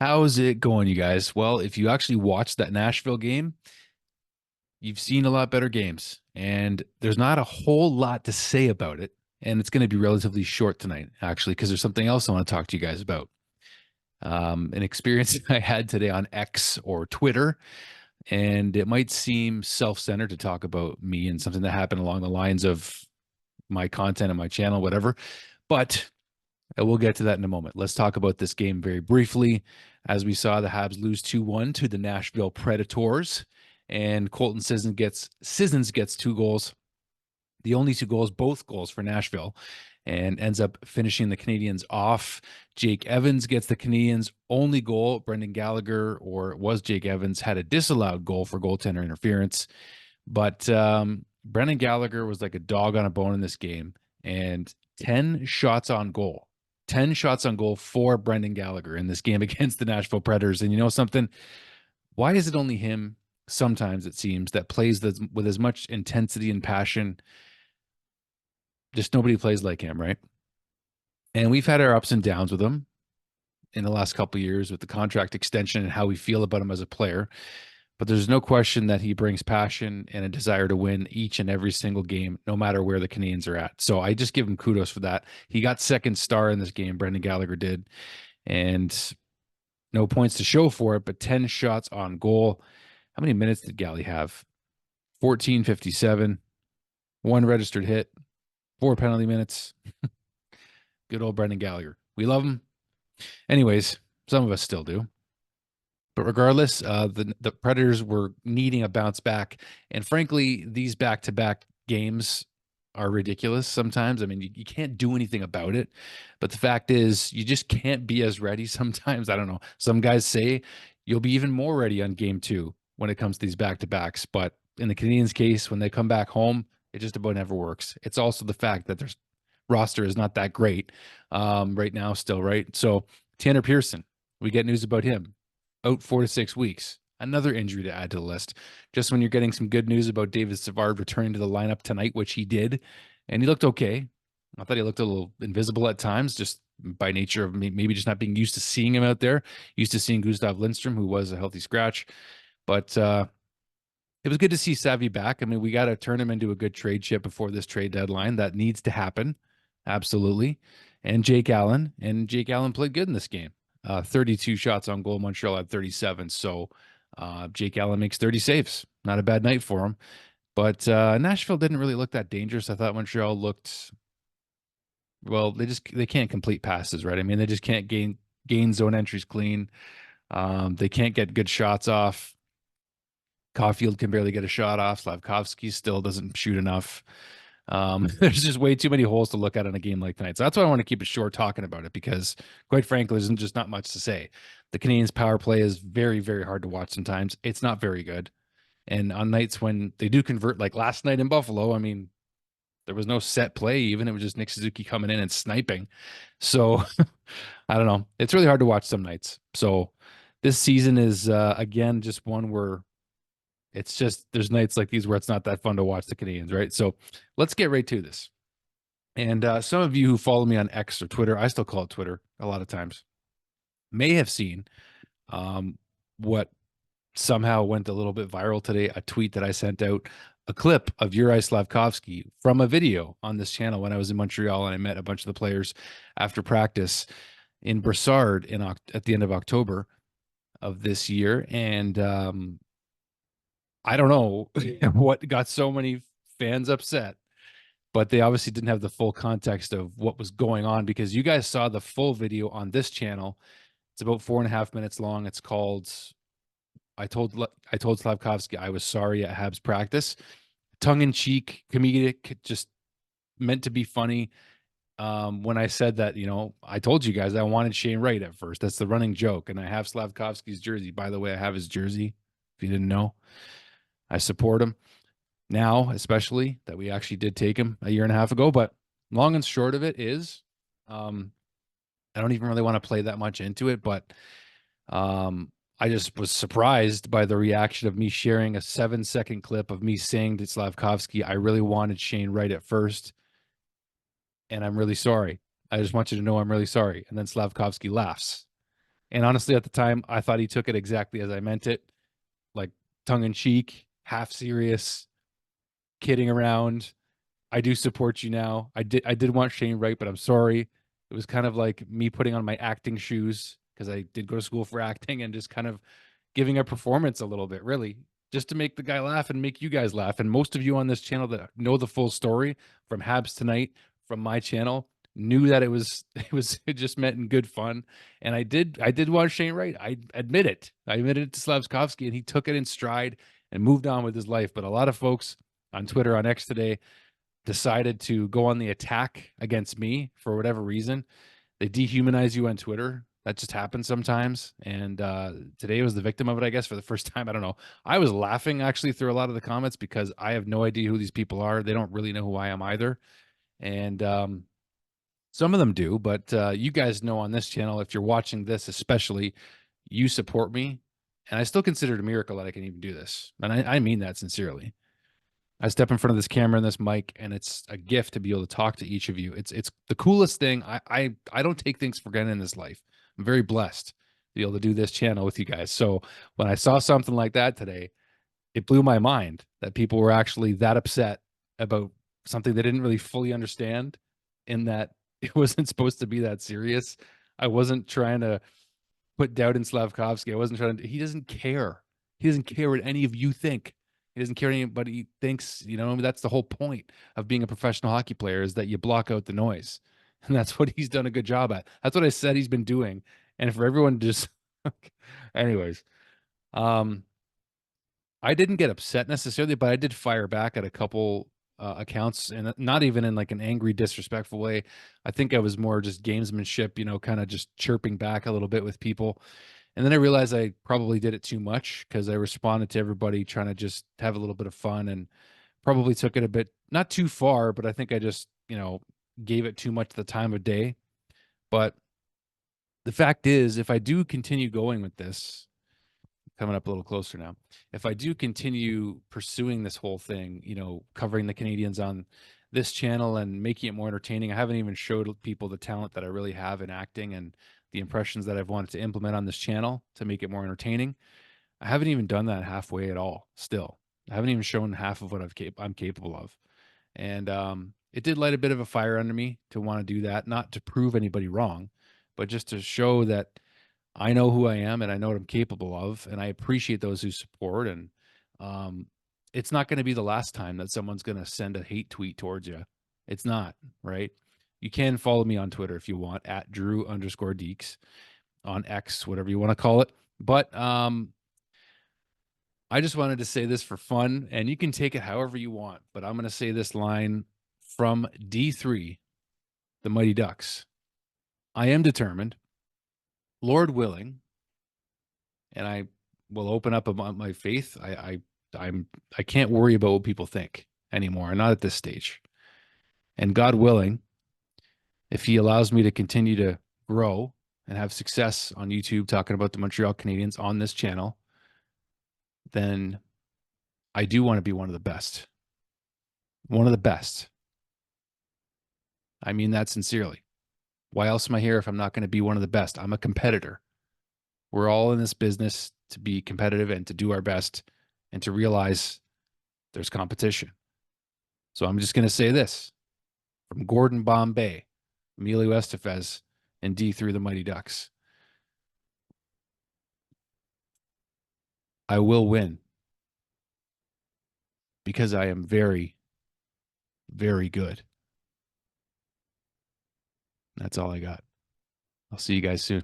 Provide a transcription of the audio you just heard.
How's it going, you guys? Well, if you actually watched that Nashville game, you've seen a lot better games, and there's not a whole lot to say about it. And it's going to be relatively short tonight, actually, because there's something else I want to talk to you guys about. An experience I had today on X or Twitter, and it might seem self-centered to talk about me and something that happened along the lines of my content and my channel, whatever. But we'll get to that in a moment. Let's talk about this game very briefly. As we saw, the Habs lose 2-1 to the Nashville Predators, and Colton Sissons gets 2 goals, the only 2 goals, both goals for Nashville, and ends up finishing the Canadiens off. Jake Evans gets the Canadiens' only goal. Brendan Gallagher, or it was Jake Evans, had a disallowed goal for goaltender interference. But Brendan Gallagher was like a dog on a bone in this game, and 10 shots on goal. 10 shots on goal for Brendan Gallagher in this game against the Nashville Predators. And you know something? Why is it only him, sometimes it seems, that plays with as much intensity and passion? Just nobody plays like him, right? And we've had our ups and downs with him in the last couple of years with the contract extension and how we feel about him as a player. But there's no question that he brings passion and a desire to win each and every single game, no matter where the Canadiens are at. So I just give him kudos for that. He got second star in this game, Brendan Gallagher did, and no points to show for it, but 10 shots on goal. How many minutes did Gally have? 14:57, one registered hit, 4 penalty minutes. Good old Brendan Gallagher. We love him. Anyways, some of us still do. But regardless, the Predators were needing a bounce back, and frankly, these back-to-back games are ridiculous sometimes. I mean, you can't do anything about it, but the fact is, you just can't be as ready sometimes. I don't know. Some guys say you'll be even more ready on game two when it comes to these back-to-backs, but in the Canadiens' case, when they come back home, it just about never works. It's also the fact that their roster is not that great right now, still, right? So Tanner Pearson, we get news about him out 4 to 6 weeks. Another injury to add to the list. Just when you're getting some good news about David Savard returning to the lineup tonight, which he did, and he looked okay. I thought he looked a little invisible at times, just by nature of maybe just not being used to seeing him out there. Used to seeing Gustav Lindstrom, who was a healthy scratch. But it was good to see Savvy back. I mean, we got to turn him into a good trade chip before this trade deadline. That needs to happen. Absolutely. And Jake Allen. And Jake Allen played good in this game. 32 shots on goal. Montreal had 37. So Jake Allen makes 30 saves. Not a bad night for him. But Nashville didn't really look that dangerous. I thought Montreal looked, well, they can't complete passes, right? I mean, they just can't gain zone entries clean. They can't get good shots off. Caulfield can barely get a shot off. Slavkovsky still doesn't shoot enough. There's just way too many holes to look at in a game like tonight. So that's why I want to keep it short talking about it, because quite frankly, there's just not much to say. The Canadiens' power play is very, very hard to watch sometimes. It's not very good. And on nights when they do convert, like last night in Buffalo, I mean, there was no set play even. It was just Nick Suzuki coming in and sniping. So I don't know. It's really hard to watch some nights. So this season is, again, just one where it's just there's nights like these where it's not that fun to watch the Canadiens, right? So let's get right to this. And some of you who follow me on X or Twitter, I still call it Twitter a lot of times, may have seen what somehow went a little bit viral today, a tweet that I sent out, a clip of Yuri Slavkovsky from a video on this channel when I was in Montreal and I met a bunch of the players after practice in Brassard at the end of October of this year. And I don't know what got so many fans upset, but they obviously didn't have the full context of what was going on, because you guys saw the full video on this channel. It's about 4.5 minutes long. It's called I told Slavkovsky I was sorry at Habs practice. Tongue in cheek, comedic, just meant to be funny. When I said that, I told you guys I wanted Shane Wright at first. That's the running joke. And I have Slavkovsky's jersey. By the way, I have his jersey, if you didn't know. I support him now, especially that we actually did take him a year and a half ago. But long and short of it is, I don't even really want to play that much into it, but I just was surprised by the reaction of me sharing a 7-second clip of me saying to Slavkovsky, I really wanted Shane Wright at first, and I'm really sorry. I just want you to know I'm really sorry. And then Slavkovsky laughs. And honestly, at the time, I thought he took it exactly as I meant it, like tongue in cheek, half serious, kidding around. I do support you now. I did want Shane Wright, but I'm sorry. It was kind of like me putting on my acting shoes because I did go to school for acting and just kind of giving a performance a little bit, really, just to make the guy laugh and make you guys laugh. And most of you on this channel that know the full story from Habs Tonight, from my channel, knew that it just meant in good fun. And I did want Shane Wright. I admit it. I admitted it to Slavskovsky, and he took it in stride and moved on with his life. But a lot of folks on Twitter, on X today, decided to go on the attack against me for whatever reason. They dehumanize you on Twitter. That just happens sometimes. And today was the victim of it, I guess, for the first time. I don't know. I was laughing actually through a lot of the comments because I have no idea who these people are. They don't really know who I am either. And some of them do, but you guys know on this channel, if you're watching this especially, you support me. And I still consider it a miracle that I can even do this. And I mean that sincerely. I step in front of this camera and this mic, and it's a gift to be able to talk to each of you. It's the coolest thing. I don't take things for granted in this life. I'm very blessed to be able to do this channel with you guys. So when I saw something like that today, it blew my mind that people were actually that upset about something they didn't really fully understand, in that it wasn't supposed to be that serious. I wasn't trying to put doubt in Slavkovsky. I wasn't trying to, he doesn't care. He doesn't care what any of you think. He doesn't care anybody thinks, that's the whole point of being a professional hockey player, is that you block out the noise. And that's what he's done a good job at. That's what I said he's been doing. And for everyone to just anyways, um I didn't get upset necessarily, but I did fire back at a couple accounts, and not even in like an angry, disrespectful way. I think I was more just gamesmanship, kind of just chirping back a little bit with people. And then I realized I probably did it too much because I responded to everybody trying to just have a little bit of fun, and probably took it a bit, not too far, but I think I just, gave it too much the time of day. But the fact is, if I do continue going with this, coming up a little closer now, if I do continue pursuing this whole thing, covering the Canadians on this channel and making it more entertaining, I haven't even showed people the talent that I really have in acting and the impressions that I've wanted to implement on this channel to make it more entertaining. I haven't even done that halfway at all. Still, I haven't even shown half of what I'm capable of. And it did light a bit of a fire under me to want to do that, not to prove anybody wrong, but just to show that I know who I am and I know what I'm capable of, and I appreciate those who support. And um, it's not going to be the last time that someone's going to send a hate tweet towards you. It's not, right? You can follow me on Twitter if you want, at Drew_Deeks, on X, whatever you want to call it. But I just wanted to say this for fun, and you can take it however you want. But I'm going to say this line from D3, the Mighty Ducks. I am determined, Lord willing, and I will open up about my faith. I can't worry about what people think anymore, not at this stage. And God willing, if He allows me to continue to grow and have success on YouTube talking about the Montreal Canadiens on this channel, then I do want to be one of the best. One of the best. I mean that sincerely. Why else am I here if I'm not going to be one of the best? I'm a competitor. We're all in this business to be competitive and to do our best and to realize there's competition. So I'm just going to say this from Gordon Bombay, Emilio Estevez, and D3 the Mighty Ducks. I will win because I am very, very good. That's all I got. I'll see you guys soon.